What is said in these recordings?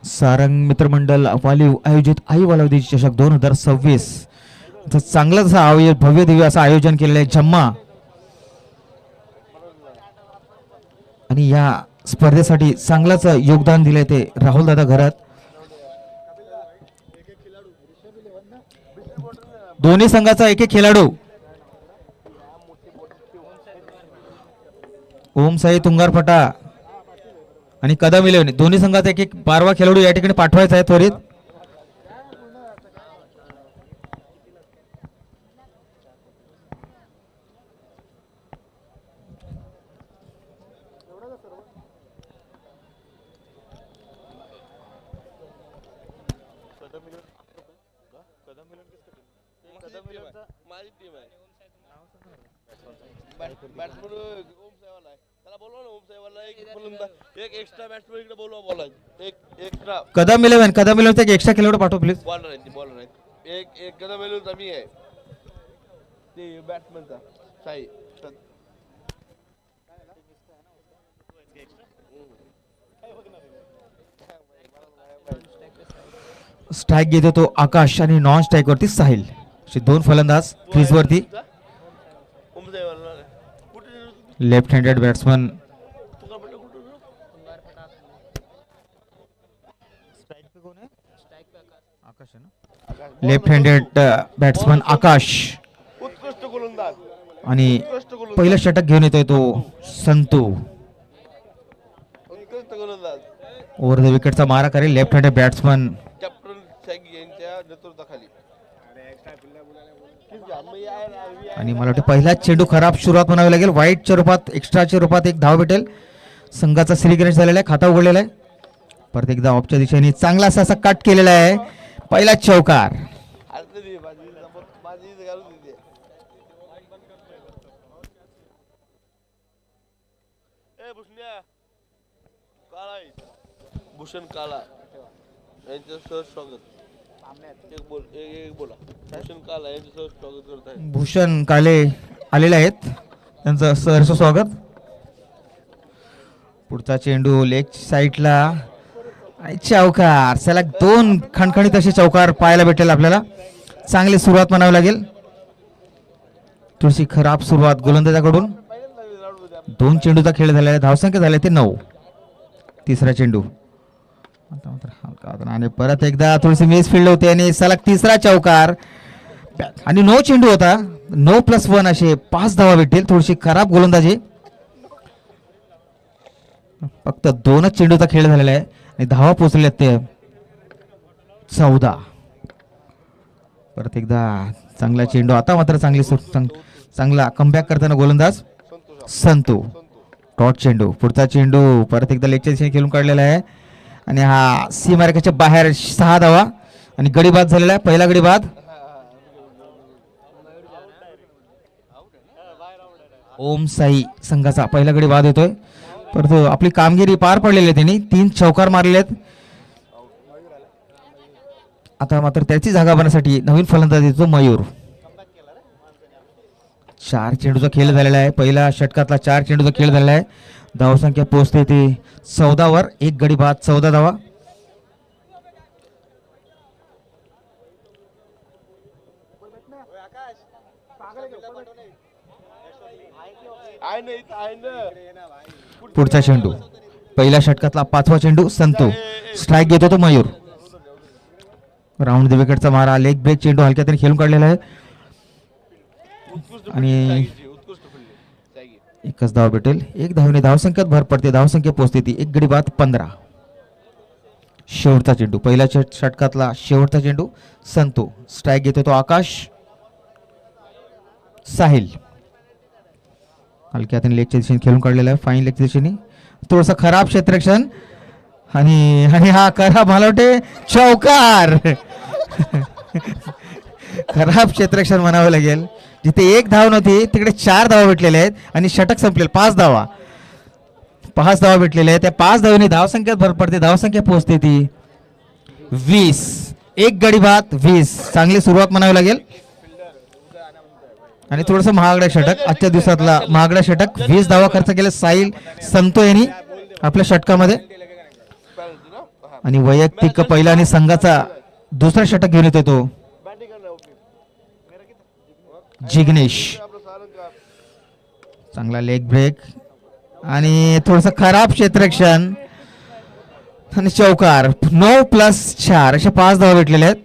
सारंग मित्रमंडळ वालीव आयोजित आई वालावदी चषक 2026 चांगलं असं भव्य दिव्य असं आयोजन केलेलं आहे जम्मा. आणि या स्पर्धेसाठी चांगलंच योगदान दिले ते राहुल दादा घरात. दोन्ही संघाचा एक एक खेळाडू ओम साई तुंगारफटा आणि कदम 11 दोन्ही संघाचा एक एक 12वा खेळाडू या ठिकाणी पाठवायचा आहे त्वरित. कदम 11 एक एक्स्ट्रा खेळाडू पाठव प्लीज. एक कदम 11 मी आहे ते बॅट्समनचा साई. स्ट्राइक घेतो तो आकाश आणि नॉन स्ट्राइक वरती साहिल. असे दोन फलंदाज क्रीज वरती. Left handed batsman left handed batsman Akash उत्कृष्ट गोलंदाज आणि पहिलं षटक घेऊन येतोय तो संतू. उत्कृष्ट गोलंदाज ओव्हर द विकेटचा मारा करेल left handed batsman captain saggy यांच्या नेतृत्वाखाली. आणि मला वाटतं पहिलाच चेंडू खराब सुरुवात म्हणावी लागेल. वाईटच्या रूपात एक्स्ट्राच्या रूपात एक धाव भेटेल. संघाचा श्रीगणेश झालेला आहे, खाता उघडलेला आहे. परत एकदा ऑफच्या दिशेने चांगला असा कट केलेला आहे. पहिला चौकार. भूषण काला यांचं सहर्ष स्वागत. भूषण काला यांचं सहर्ष स्वागत करत आहे. भूषण काले आलेले आहेत, त्यांचं सहर्ष स्वागत. पुढचा चेंडू लेग साईडला चौकार. त्याला दोन खणखणीत असे चौकार पाहायला भेटेल आपल्याला. चांगली सुरुवात म्हणावी लागेल. थोडीशी खराब सुरुवात गोलंदाजाकडून. दोन चेंडूचा खेळ झालेला आहे. धावसंख्या झाले ते 9. तिसरा चेंडू आणि परत एकदा थोडीशी मिस फील्ड होते आणि सलग तिसरा चौकार. आणि 9 चेंडू होता. 9+1 असे 5 धावा भेटतील. थोडीशी खराब गोलंदाजी. फक्त 2च चेंडूचा खेळ झालेला आहे आणि धावा पोचले ते 14. परत एकदा चांगला चेंडू. आता मात्र चांगला कमबॅक करताना गोलंदाज संतू. डॉट चेंडू. पुढचा चेंडू परत एकदा लेगच्या दिशेने खेळून काढलेला आहे आणि हा सीमारेखेच्या बाहेर 6 धावा आणि गडी बाद झालेला आहे. पहिला गडी बाद. ओम साई संघाचा पहिला गडी बाद येतोय. परंतु आपली कामगिरी पार पडलेली आहे. त्यांनी 3 चौकार मारलेले आहेत. आता मात्र त्याची जागा बनण्यासाठी नवीन फलंदाज येतो मयूर. 4 चेंडूचा खेळ झालेला आहे. पहिला षटकातला 4 चेंडूचा खेळ झालेला आहे. धावसंख्या पोहोचते ते 14 वर. एक गडी बाद 14 धावा. पुढचा चेंडू पहिल्या षटकातला 5वा चेंडू संतू. स्ट्राइक घेतो तो मयूर. राऊंड द विकेटचा मारा. लेग ब्रेक चेंडू हलक्यात खेळून काढलेला आहे आणि एकच धाव भेटेल. एक धावने धावसंख्येत भर पडते. धावसंख्या पोहोचते ती 1 गडी बाद 15. शेवटचा चेंडू पहिल्या षटकातला शेवटचा चेंडू संतू. स्ट्राइक घेतो तो आकाश. साहिल हलक्यात लेगच्या दिशेने खेळून काढलेला आहे. फाईन लेगच्या दिशेने थोडंसं खराब क्षेत्ररक्षण आणि हा खराब मला वाटते चौकार. खराब क्षेत्ररक्षण म्हणावं लागेल. जिथे 1 धाव नव्हती तिकडे 4 धावा भेटलेले आहेत आणि षटक संपले. 5 धावा भेटलेल्या आहेत. त्या 5 धावांनी धावसंख्येत भर पडते. धावसंख्या पोहोचते ती 20. 1 गडी बाद 20. चांगली सुरुवात म्हणावी लागेल आणि थोडंसं महागडा षटक. आजच्या दिवसातला महागडा षटक. 20 धावा खर्च केले साहिल संतो यांनी आपल्या षटकामध्ये. आणि वैयक्तिक पहिला आणि संघाचा दुसरा षटक घेऊन येतो तो बॅटिंग करणार ओके जिग्नेश. आपलं सारंग चांगला लेग ब्रेक आणि थोडस खराब क्षेत्ररक्षण आणि चौकार. 9+4 अशा 5 धावा भेटलेल्या आहेत.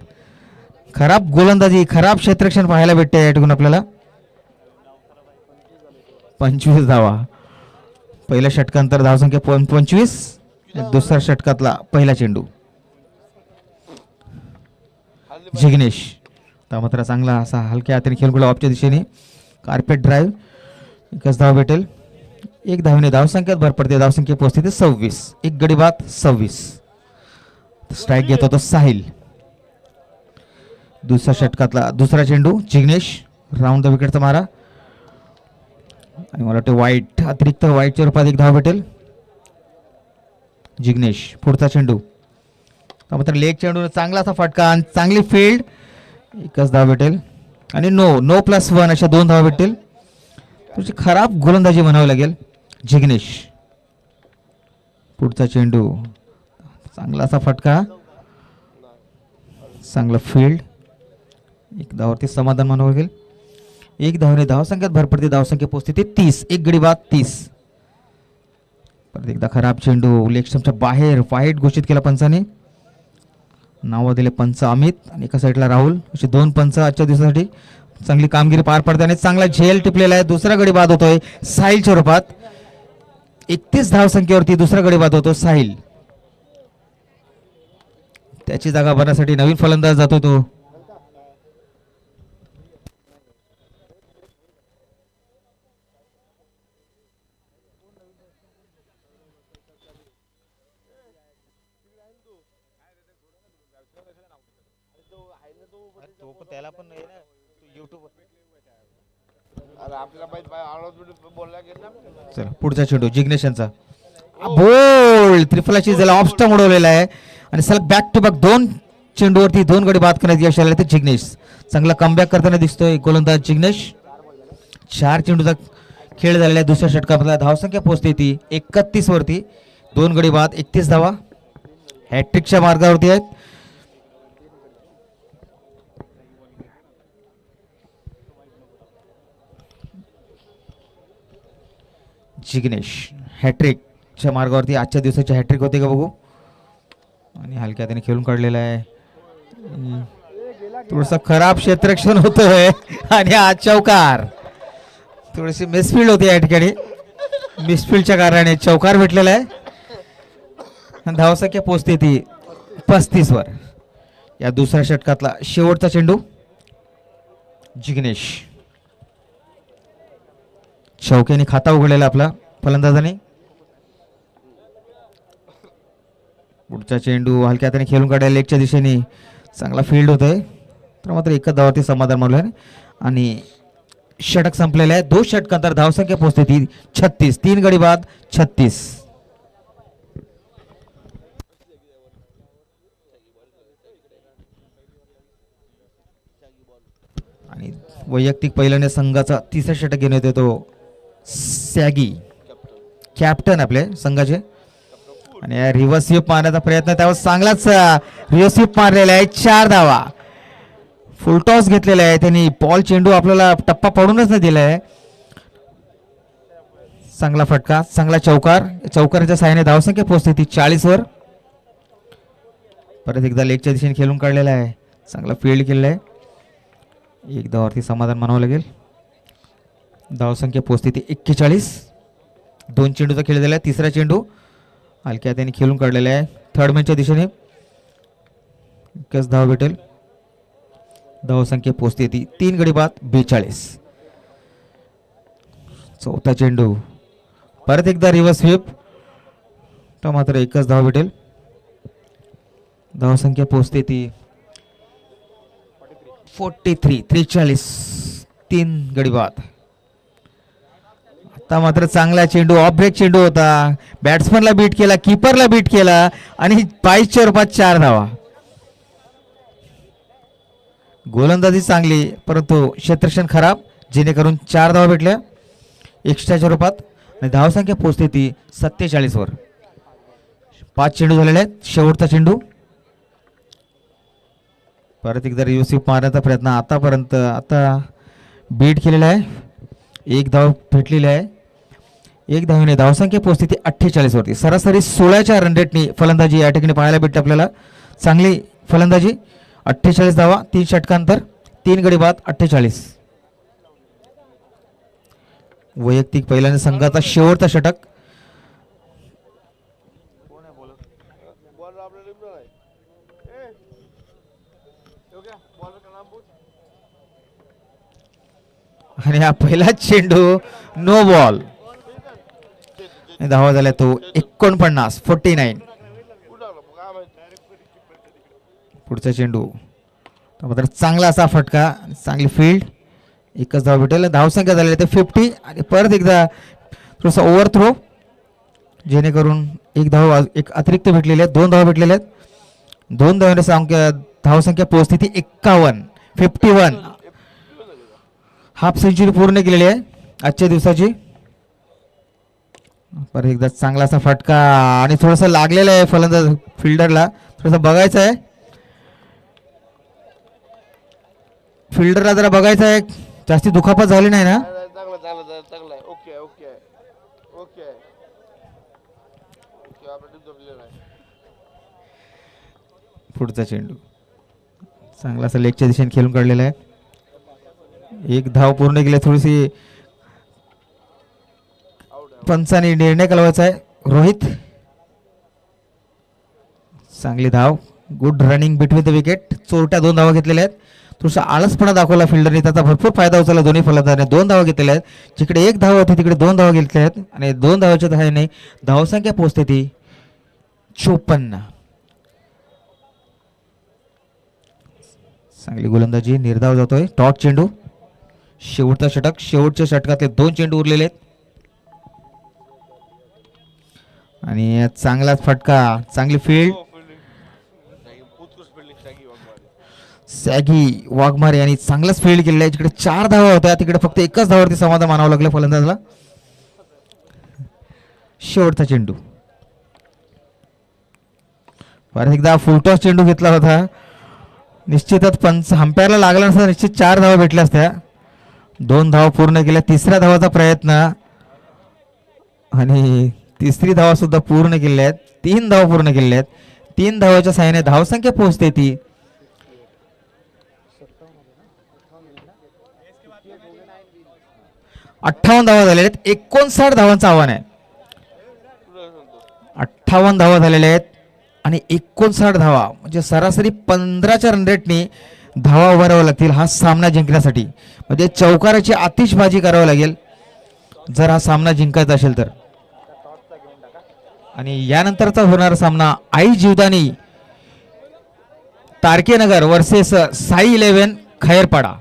खराब गोलंदाजी, खराब क्षेत्ररक्षण पाहायला भेटते या ठिकाणी आपल्याला. 25 धावा. पहिल्या षटकांतर धावसंख्या 25. दुसऱ्या षटकातला पहिला चेंडू जिग्नेश. मात्र चांगला असा हलक्या हाताने खेळून गेला ऑफच्या दिशेने. Carpet drive. एकच धाव भेटेल. एक धावेने धावसंख्यात भर पडते. धावसंख्या पोहोचते 26. एक गडी बाद 26. स्ट्राईक घेतो तो साहिल. दुसऱ्या षटकातला दुसरा चेंडू जिग्नेश. राऊंड द विकेटचा मारा आणि मला वाटतं वाईट, अतिरिक्त वाईटच्या रूपात एक धाव भेटेल. जिग्नेश. पुढचा चेंडू मात्र लेग चेंडू. चांगला असा फटका आणि चांगली फील्ड. एकच धाव भेटेल आणि 9+1 अशा 2 धावा भेटेल. तुझी खराब गोलंदाजी म्हणावी लागेल जिग्नेश. पुढचा चेंडू. चांगला असा फटका, चांगला फील्ड. एक धावावरती समाधान म्हणावं लागेल. एक धावाने धावसंख्यात भर पडते. धावसंख्या पोहोचते 30. एक गडी बाद 30. परत एकदा खराब चेंडू. लेग स्टंपच्या बाहेर वाईट घोषित केला पंचाने. नावं दिले पंच अमित आणि एका साईडला राहुल. असे 2 पंच आजच्या दिवसासाठी चांगली कामगिरी पार पडते आणि चांगला झेल टिपलेला आहे. दुसरा गडी बाद होतोय साहिलच्या रूपात. 31 धावसंख्येवरती दुसरा गडी बाद होतो साहिल. त्याची जागा भरण्यासाठी नवीन फलंदाज जातो तो. अरे आपल्याला माहित बोलला गेला. चला पुढचा चेंडू जिग्नेश यांचा. बोल त्रिफलाची ज्याला ऑफ स्टंप उडवलेला आहे आणि सलग बॅक टू बॅक 2 चेंडूवरती 2 गडी बाद करण्यात यश आले ते जिग्नेश. चांगला कमबॅक करताना दिसतोय गोलंदाज जिग्नेश. 4 चेंडूचा खेळ झालेला आहे. दुसऱ्या षटकातला धावसंख्या पोहोचते ती 31 वरती. 2 गडी बाद 31 धावा. हॅट्रिकच्या मार्गावरती आहेत. जिग्नेश हॅट्रिकच्या मार्गावरती. आजच्या दिवसाची हॅट्रिक होते का बघू. आणि हलक्या त्याने खेळून काढलेला आहे. थोडस खराब क्षेत्ररक्षण होतोय आणि आज चौकार. थोडीशी मिसफिल्ड होती या ठिकाणी. मिसफिल्डच्या कारणाने चौकार भेटलेला आहे. धावसंख्या पोचते ती 35 वर. या दुसऱ्या षटकातला शेवटचा चेंडू जिग्नेश. चौक्याने खाता उघडलेला आपला फलंदाजाने. पुढचा चेंडू हलक्या हाताने खेळून काढायला लेगच्या दिशेने. चांगला फील्ड होतोय. तर मात्र एकच धावावरती समाधान मानलं आणि षटक संपलेलं आहे. 2 षटकांतर धावसंख्या पोहोचते ती 36. 3 गडी बाद 36. आणि वैयक्तिक पहिल्याने संघाचा तिसरा षटक घेऊन येतो तो सॅगी. कॅप्टन आपले संघाचे. आणि रिव्हर्स स्वीप मारण्याचा प्रयत्न. त्यावर चांगलाच रिव्हर्स स्वीप मारलेला आहे. 4 धावा. फुल टॉस घेतलेला आहे त्यांनी. बॉल चेंडू आपल्याला टप्पा पडूनच नाही दिलाय. चांगला फटका, चांगला चौकार. चौकाराच्या साहाय्याने धावसंख्या पोहोचते ती 40 वर. परत एकदा लेगच्या दिशेने खेळून काढलेला आहे. चांगला फील्ड केलेला आहे. एक धावावरती समाधान मानावं लागेल. धावसंख्या पोहोचते ती 41. 2 चेंडूचा खेळ झाला आहे. तिसरा चेंडू हलक्या त्याने खेळून काढलेला आहे. थर्ड मॅनच्या दिशेने. एकच धाव भेटेल. धावसंख्या पोहोचते ती 3 गडी बाद 42. चौथा चेंडू परत एकदा रिव्हर्स स्वीप. तर मात्र एकच धाव भेटेल. धावसंख्या पोहोचते ती 43. 3 गडी बाद. आता मात्र चांगला चेंडू. ऑफ ब्रेक चेंडू होता. बॅट्समनला बीट केला, कीपरला बीट केला आणि 22च्या रूपात 4 धावा. गोलंदाजी चांगली परंतु क्षेत्ररक्षण खराब, जेणेकरून 4 धावा भेटल्या एक्स्ट्राच्या रूपात आणि धावसंख्या पोहोचते ती 47 वर. 5 चेंडू झालेले आहेत. शेवटचा चेंडू. परत एकदा रिव्हर्सिव्ह मारण्याचा प्रयत्न आतापर्यंत आता बीट केलेला आहे. एक धाव भेटलेली आहे. एक धावेने धावसंख्या पोहोचते ती 48 वरती. सरासरी 16च्या रन रेटनी फलंदाजी या ठिकाणी पाहायला भेटते आपल्याला. चांगली फलंदाजी. 48 धावा, 3 षटकांतर, 3 गडी बाद, 48. वैयक्तिक पहिल्याने संघाचा शेवटचा षटक. बॉल आपल्या टीमला नाही. ए, हो गया, बॉलर का नाम पूछ. आणि हा पहिला चेंडू नो बॉल. धावा झाल्या तो 49, 49. कुठं आलं? काय माहिती. पुढचा चेंडू मात्र चांगला असा फटका, चांगली फील्ड. एकच धाव भेटेल. धावसंख्या झालेली ते 50. आणि परत एकदा थोडासा ओव्हर थ्रो, जेणेकरून एक अतिरिक्त भेटलेले आहेत. 2 धावा भेटलेल्या आहेत. 2 धावांनी धावसंख्या पोहोचते ती 51, 51. हाफ सेंचुरी पूर्ण केलेली आहे आजच्या दिवसाची. परत एकदा चांगला असा फटका आणि थोडंसं लागलेलं आहे फलंदाज फिल्डरला. थोडंसं बघायचं आहे. फिल्डरला जरा बघायचं आहे जास्ती दुखापत झाली नाही ना. चांगलं चांगलं चांगलं आहे. Okay okay okay okay. आपल्या टीम जमलेला आहे. पुढचा चेंडू चांगला असा लेगच्या दिशेने खेळून काढलेला आहे. एक धाव पूर्ण केली. थोडीशी पंचाने निर्णय कळवायचा आहे. रोहित, चांगली धाव. Good running between the wicket. चोरट्या 2 धावा घेतलेल्या आहेत. थोडासा आळसपणा दाखवला फिल्डरने, त्याचा भरपूर फायदा उचलला दोन्ही फलंदाजांनी. 2 धावा घेतलेल्या आहेत. जिकडे 1 धाव होती तिकडे 2 धावा घेतलेल्या आहेत. आणि 2 धावाच्या धावाने धावसंख्या पोहोचते ती 54. चांगली गोलंदाजी. निर्धाव जातोय. टॉट चेंडू. शेवटचा षटक. शेवटच्या षटकातले 2 चेंडू उरलेले आहेत. आणि चांगलाच फटका, चांगली फील्ड. सॅगी वाघमारे यांनी चांगलाच फील्ड केलेला आहे. जिकडे 4 धावा होत्या तिकडे फक्त 1च धावावरती समाधान मानावं लागलं फलंदाजाला. शेवटचा चेंडू. परत एकदा फुलटॉस चेंडू घेतला होता. निश्चितच पंच हंपायरला लागला नसता निश्चित 4 धावा भेटल्या असत्या. 2 धावा पूर्ण केल्या. 3ऱ्या धावाचा प्रयत्न आणि 3री धावा सुद्धा पूर्ण केलेल्या आहेत. 3 धावा पूर्ण केलेल्या आहेत. 3 धावाच्या साहाय्याने धावसंख्या पोहोचते ती 58 धावा झालेल्या आहेत. 59 धावांचं आव्हान आहे. 58 धावा झालेल्या आहेत आणि 59 धावा म्हणजे सरासरी 15च्या रन रेटने धावा उभाराव्या लागतील हा सामना जिंकण्यासाठी. म्हणजे चौकाराची आतिषबाजी करावी लागेल जर हा सामना जिंकायचा असेल तर. आणि यानंतरचा होणारा सामना आई जीवदानी तारकेनगर वर्सेस साई 11 खैरपाडा.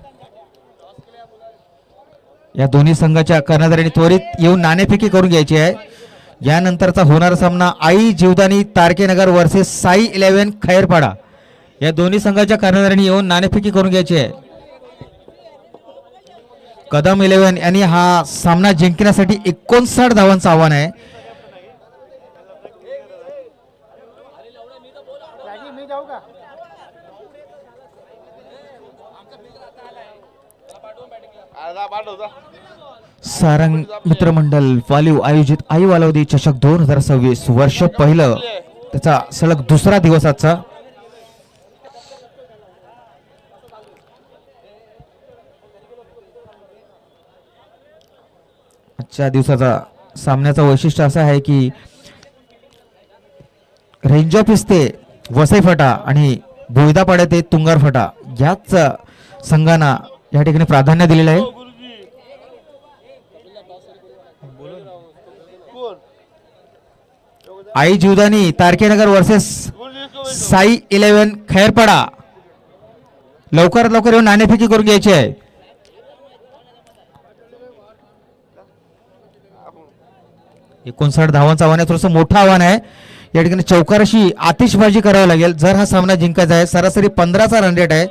या दोन्ही संघाच्या कर्णधारांनी त्वरित येऊन नाणेफेकी करून घ्यायची आहे. यानंतरचा होणारा सामना आई जीवदानी तारकेनगर वर्सेस साई 11 खैरपाडा. या दोन्ही संघाच्या कर्णधारांनी येऊन नाणेफेकी करून घ्यायची आहे. कदम 11 यांनी हा सामना जिंकण्यासाठी 59 धावांचं आव्हान आहे. सारंग मित्रमंडळ वालीव आयोजित आई वालवदी चषक 2026 वर्ष पहिलं, त्याचा सलग 2रा दिवस आजचा. आजच्या दिवसाचा सामन्याचं वैशिष्ट्य असं आहे की रेंज ऑफिस ते वसई फाटा आणि बोईदापाड्या ते तुंगार फाटा याच संघांना या ठिकाणी प्राधान्य दिलेलं आहे. आई जीवदानी तारकेनगर वर्सेस साई 11 खैरपाडा. लवकरात लवकर येऊन नाणेफेकी करून घ्यायची आहे. एकोणसाठ धावांचं आव्हान आहे. थोडंसं मोठं आव्हान आहे. या ठिकाणी चौकाराशी आतिषबाजी करावी लागेल जर हा सामना जिंकायचा आहे. सरासरी 15चा रन रेट आहे.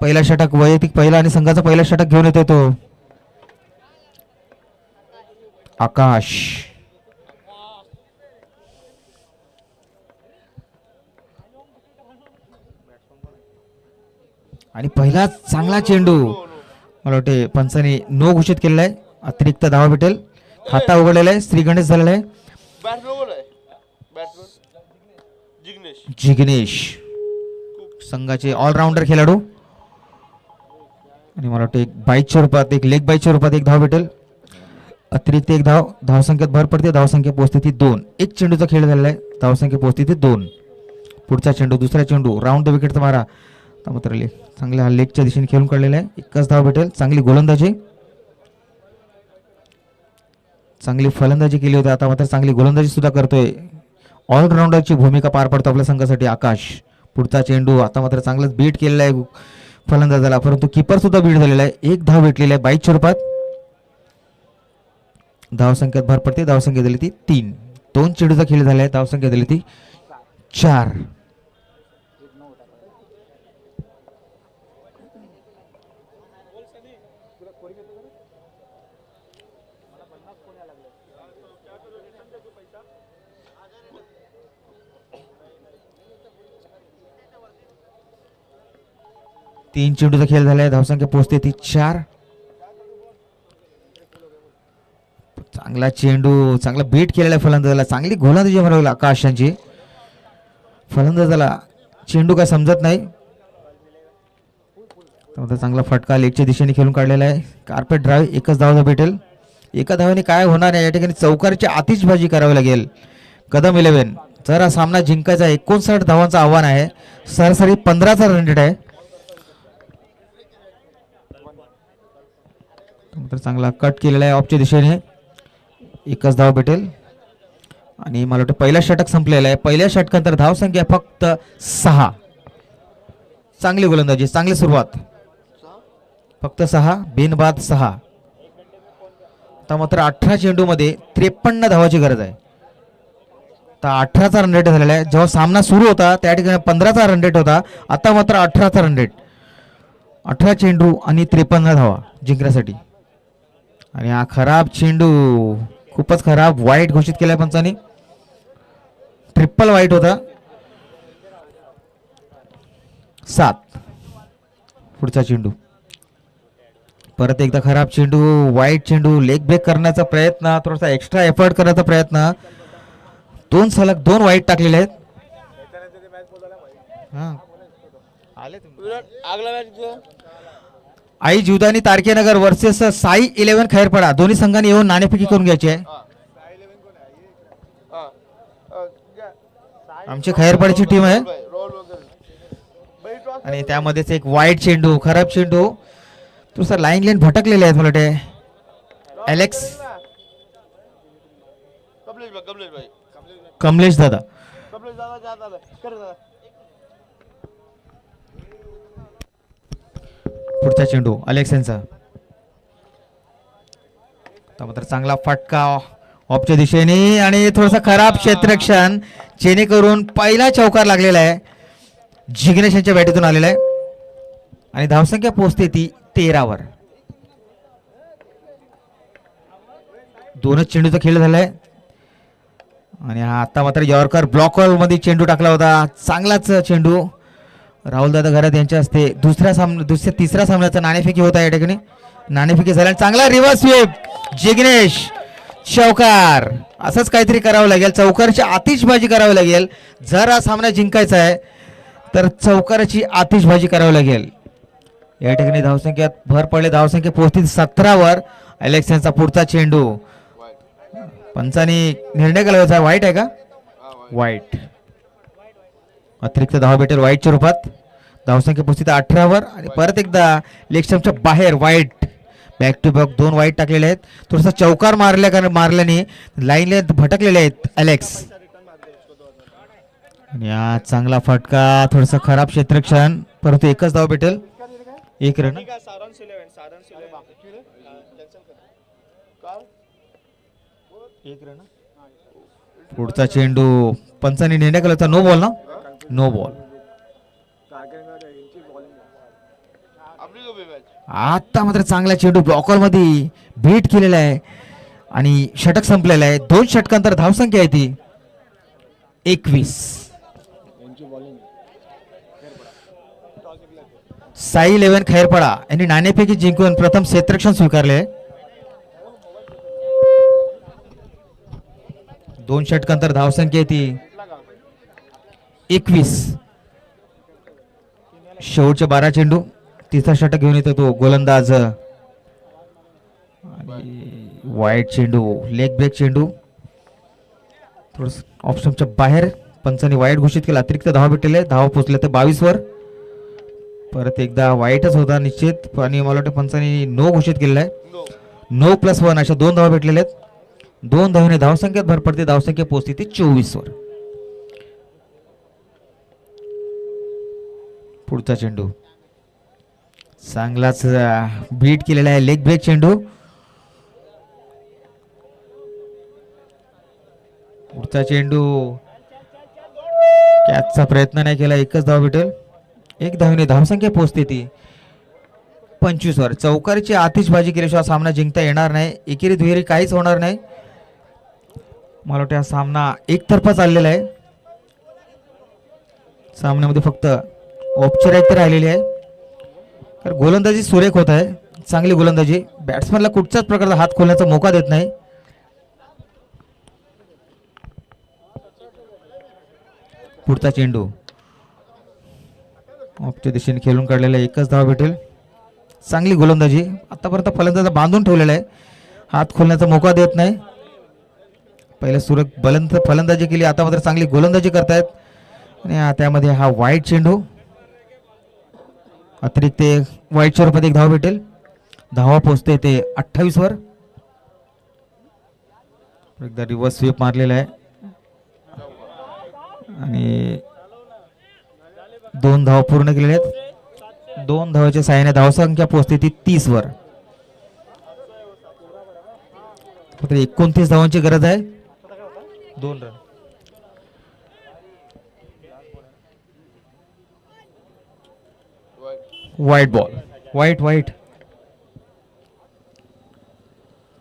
पहिला षटक वैयक्तिक पहिला आणि संघाचा पहिला षटक घेऊन येतोय तो आकाश. आणि पहिला चांगला चेंडू. मला वाटते पंचाने नो घोषित केलेला आहे. अतिरिक्त धावा भेटेल. खाता उघडलेला आहे. श्री गणेश झालेला आहे. बॅट्समन कोण आहे? बॅट्समन जिग्नेश. जिग्नेश संघाचे ऑलराऊंडर खेळाडू. आणि मला वाटतं एक बाईकच्या रूपात एक लेग बाईकच्या रूपात एक धाव भेटेल. अतिरिक्त एक धाव. धावसंख्येत भर पडते. धावसंख्या पोहोचते ती 2. एक चेंडूचा खेळ झालेला आहे. धावसंख्या पोहोचते ती 2. पुढचा चेंडू दुसरा चेंडू राऊंड द विकेटचा मारा. मात्र चांगल्या लेगच्या दिशेने खेळून काढलेला आहे. एकच धाव भेटेल. चांगली गोलंदाजी. चांगली फलंदाजी केली होती. आता मात्र चांगली गोलंदाजी सुद्धा करतोय. ऑलराऊंडरची भूमिका पार पडतो आपल्या संघासाठी आकाश. पुढचा चेंडू. आता मात्र चांगलंच बीट केलेला आहे फलंदाजाला, परंतु किपर सुद्धा बीट झालेला आहे. एक धाव भेटलेली आहे बाईकच्या रूपात. धावसंख्येत भर पडते. धावसंख्या दिली ती 3. 2 चेंडूचा खेळ झाला आहे. धावसंख्या दिली ती 4. तीन चेंडूचा खेळ झालाय. धावसंख्या पोहोचते ती 4. चांगला चेंडू. चांगला बीट केलेला आहे फलंदाजाला. चांगली गोलंदाजी मारवली आकाशांची. फलंदाजाला चेंडू काय समजत नाही. चांगला फटका लेगच्या दिशेने खेळून काढलेला आहे. Carpet drive. एकच धाव भेटेल. एका धावाने काय होणार नाही. या ठिकाणी चौकारची आतिषबाजी करावी लागेल. कदम 11 जर हा सामना जिंकायचा 59 धावांचं आव्हान आहे. सरासरी 15चा रन रेट आहे. चांगला कट केलेला आहे ऑफच्या दिशेने. एकच धाव भेटेल. आणि मला वाटतं पहिला षटक संपलेला आहे. पहिल्या षटकानंतर धावसंख्या फक्त 6. चांगली गोलंदाजी. चांगली सुरुवात. फक्त 6 बिनबाद 6. आता मात्र 18 चेंडू मध्ये 53 धावाची गरज आहे. तर 18चा रन रेट झालेला आहे. जेव्हा सामना सुरू होता त्या ठिकाणी 15चा रन रेट होता. आता मात्र 18चा रन रेट. 18 चेंडू आणि 53 धावा जिंकण्यासाठी. आणि हा खराब चेंडू. खूपच खराब. वाईट घोषित केलाय पंचाने. ट्रिपल वाईट होता. 7. पुढचा चेंडू. परत एकदा खराब चेंडू. वाईट चेंडू. लेग ब्रेक करण्याचा प्रयत्न. थोडासा एक्स्ट्रा एफर्ट करण्याचा प्रयत्न. 2 सलग 2 वाईट टाकलेले आहेत. आगला मॅच आई जीवदानी तारकेनगर वर्सेस साई 11 खैरपाडा. दोन्ही संघांनी येऊन नाणेफेकी करून घ्यायची आहे. आमची खैरपाड्याची टीम आहे. आणि त्यामध्येच एक वाईट चेंडू. खराब चेंडू. तुझं लाईन भटकलेले आहेत मला वाटते. एलेक्स कमलेश दादा. पुढचा चेंडू अलेक्स यांचा. मात्र चांगला फटका ऑफच्या दिशेने. आणि थोडासा खराब क्षेत्ररक्षण. जेणेकरून पहिला चौकार लागलेला आहे. जिग्नेश यांच्या बॅटीतून आलेला आहे. आणि धावसंख्या पोहोचते ती 13वर. 2च चेंडूचा खेळ झालाय. आणि हा आता मात्र यॉर्कर ब्लॉकर मध्ये चेंडू टाकला होता. चांगलाच चेंडू. राहुल दादा घरात यांच्या हस्ते तिसऱ्या सामन्याचा नाणेफेकी होता. या ठिकाणी नाणेफेकी झाल्या. चांगला रिव्हर्स स्वीप. जिग्नेश चौकार. असंच काहीतरी करावं लागेल. चौकारची आतिषबाजी करावी लागेल. जर हा सामना जिंकायचा आहे तर चौकाराची आतिषबाजी करावी लागेल. या ठिकाणी धावसंख्यात भर पडले. धावसंख्या पोहोचतील 17वर. अलेक्स यांचा पुढचा चेंडू. पंचाने निर्णय केला होता. वाईट आहे का? वाईट. अतिरिक्त धाव भेटेल वाईटच्या रूपात. धावसंख्या पोहोचते 18वर. आणि परत एकदा लेग स्टंपच्या बाहेर वाईट. बॅक टू बॅक 2 वाईट टाकलेले आहेत. थोडासा चौकार मारल्याने लाईनला भटकलेले आहेत अलेक्स. आणि हा चांगला फटका. थोडासा खराब क्षेत्ररक्षण. परंतु एकच धाव भेटेल. 1 रन. पुढचा चेंडू. पंचाने निर्णय केला होता नो बॉल ना. No ball. आता मात्र चांगला चेंडू ब्लॉकर मध्ये बीट केलेला आहे. आणि षटक संपलेला आहे. 2 षटकांतर धावसंख्या आहे ती 21. साई 11 खैरपाडा यांनी नाणेफेकी जिंकून प्रथम क्षेत्ररक्षण स्वीकारले. 2 षटकांतर धावसंख्या ती 21. शेवटचे 12 चेंडू. तिसरा षटक घेऊन येतो तो गोलंदाज. वाईट चेंडू, लेग ब्रेक चेंडू थोडस ऑप्शनच्या बाहेर. पंचांनी वाईट घोषित केला. अतिरिक्त धावा भेटलेले. धावा पोहोचले ते 22 वर. परत एकदा वाईटच होता निश्चित आणि मला वाटतं पंचांनी नो घोषित केलेला आहे. 9+1 अशा 2 धावा भेटलेल्या आहेत. 2 धावेने धावसंख्येत भर पडते. धावसंख्या पोहोचते ती 24 वर. पुढचा चेंडू चांगलाच बीट केलेला आहे. लेग ब्रेक चेंडू. पुढचा चेंडू कॅचचा प्रयत्न नाही केला. एकच धाव भेटेल. 1 धावेने धावसंख्या पोहोचते ती 25 वर. चौकारीची आतिषबाजी केल्याशिवाय सामना जिंकता येणार नाही. एकेरी दुहेरी काहीच होणार नाही. मला वाटतं हा सामना एकतर्फा चाललेला आहे. सामन्यामध्ये फक्त औपचारिकता राहिलेली आहे. तर गोलंदाजी सुरेख होत आहे. चांगली गोलंदाजी. बॅट्समॅनला कुठच्याच प्रकारचा हात खोलण्याचा मौका देत नाही. पुढचा चेंडू ऑफच्या दिशेने खेळून काढलेला. एकच धाव भेटेल. चांगली गोलंदाजी. आतापर्यंत फलंदाज बांधून ठेवलेला आहे. हात खोलण्याचा मौका देत नाही. पहिले सुरेख फलंदाजी केली. आता मात्र चांगली गोलंदाजी करतायत. आणि त्यामध्ये हा वाईट चेंडू. अतिरिक्त वाईटच्या रूपात 1 धाव भेटेल. धावा पोहोचते ते 28 वर. एकदा रिव्हर्स स्वीप मारलेला आहे आणि 2 धावा पूर्ण केलेल्या आहेत. 2 धावाच्या साहाय्याने धावसंख्या पोहोचते ती 30 वर. फक्त 29 धावांची गरज आहे. 2 रन. वाईट बॉल. वाईट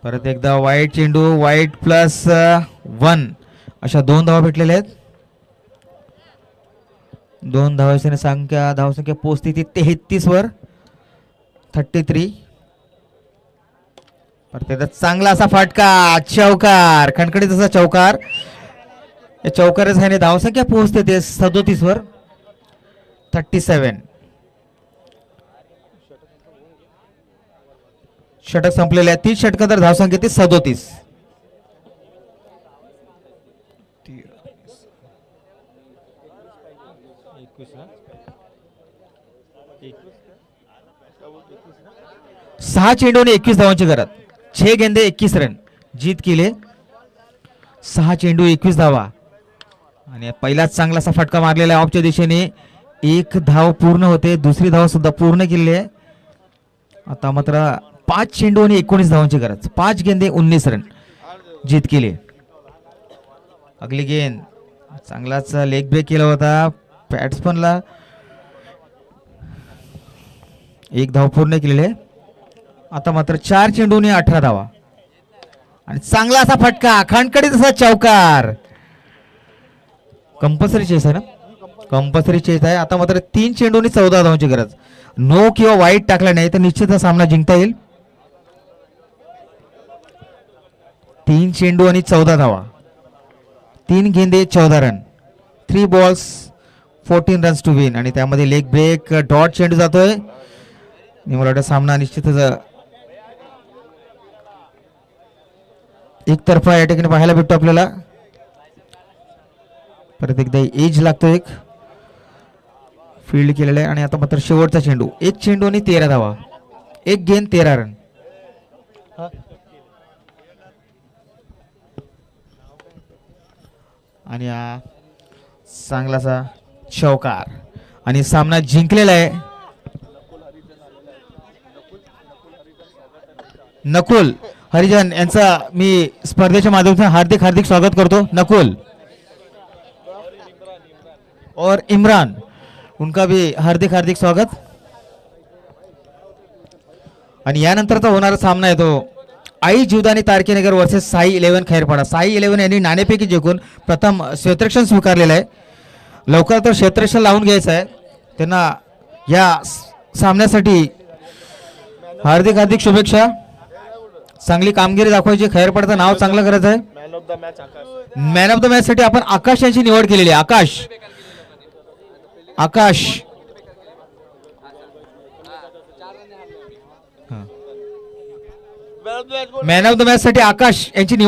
परत एकदा वाईट चेंडू. वाईट +1 अशा 2 धावा भेटलेल्या आहेत. 2 धावांची धावसंख्या पोहोचते ती 33 वर. 33. परत एकदा चांगला असा फटका. चौकार. खणखणीत असा चौकार. या चौकाराच्या साहाय्याने धावसंख्या पोहोचते ते 37 वर. 37. षटक संपलेले आहे. 30 षटकांतर धावसंख्या ती 37. सहा चेंडूने 21 धावांची गरज. 6 गेंदे 21 रन. जीत केले. 6 चेंडू 21 धावा. आणि पहिलाच चांगला असा फटका मारलेला आहे ऑफच्या दिशेने. 1 धाव पूर्ण होते. दुसरी धाव सुद्धा पूर्ण केली आहे. आता मात्र 5 चेंडू आणि 19 धावांची गरज. 5 गेंदे 19 रन. जीत केले. अगली गेंद. चांगलाच लेग ब्रेक केला होता बॅट्समनला. 1 धाव पूर्ण केलेले आहे. आता मात्र 4 चेंडू आणि 18 धावा. आणि चांगला असा फटका. खणखणीत असा चौकार. कंपल्सरी चेस आहे ना. कंपल्सरी चेस आहे. आता मात्र 3 चेंडू आणि 14 धावांची गरज. नो किंवा वाईट टाकला नाही तर निश्चित हा सामना जिंकता येईल. 3 चेंडू आणि 14 धावा. 3 गेंदे 14 run. 3 balls 14 runs to win. आणि त्यामध्ये लेग ब्रेक डॉट चेंडू जातोय. मला वाटतं सामना निश्चितच एकतर्फा या ठिकाणी पाहायला भेटतो आपल्याला. परत एकदा एज लागतो. एक फील्ड केलेला आहे. आणि आता मात्र शेवटचा चेंडू. 1 चेंडू आणि 13 धावा. 1 गेंद 13 रन. आणि हा चांगलासा चौकार. आणि सामना जिंकलेला आहे. नकुल हरिजन यांचा मी स्पर्धेच्या माध्यमातून हार्दिक हार्दिक स्वागत करतो. नकुल और इमरान उनका भी हार्दिक हार्दिक स्वागत. आणि यानंतरचा होणारा सामना आहे तो आई जीवदानी तारकेनगर वर्सेस साई 11 खैरपाडा. साई 11 यांनी नाणेफेकी जिंकून प्रथम क्षेत्ररक्षण स्वीकारलेलं आहे. लवकर तर क्षेत्ररक्षण लावून घ्यायचं आहे त्यांना. या सामन्यासाठी हार्दिक हार्दिक शुभेच्छा. चांगली कामगिरी दाखवायची, खैरपडचं नाव चांगलं करायचं आहे. Man of the match Akash. Man of the match साठी आपण आकाश यांची निवड केलेली आहे. Akash Akash man of the match man of the match साठी आकाश यांची निवड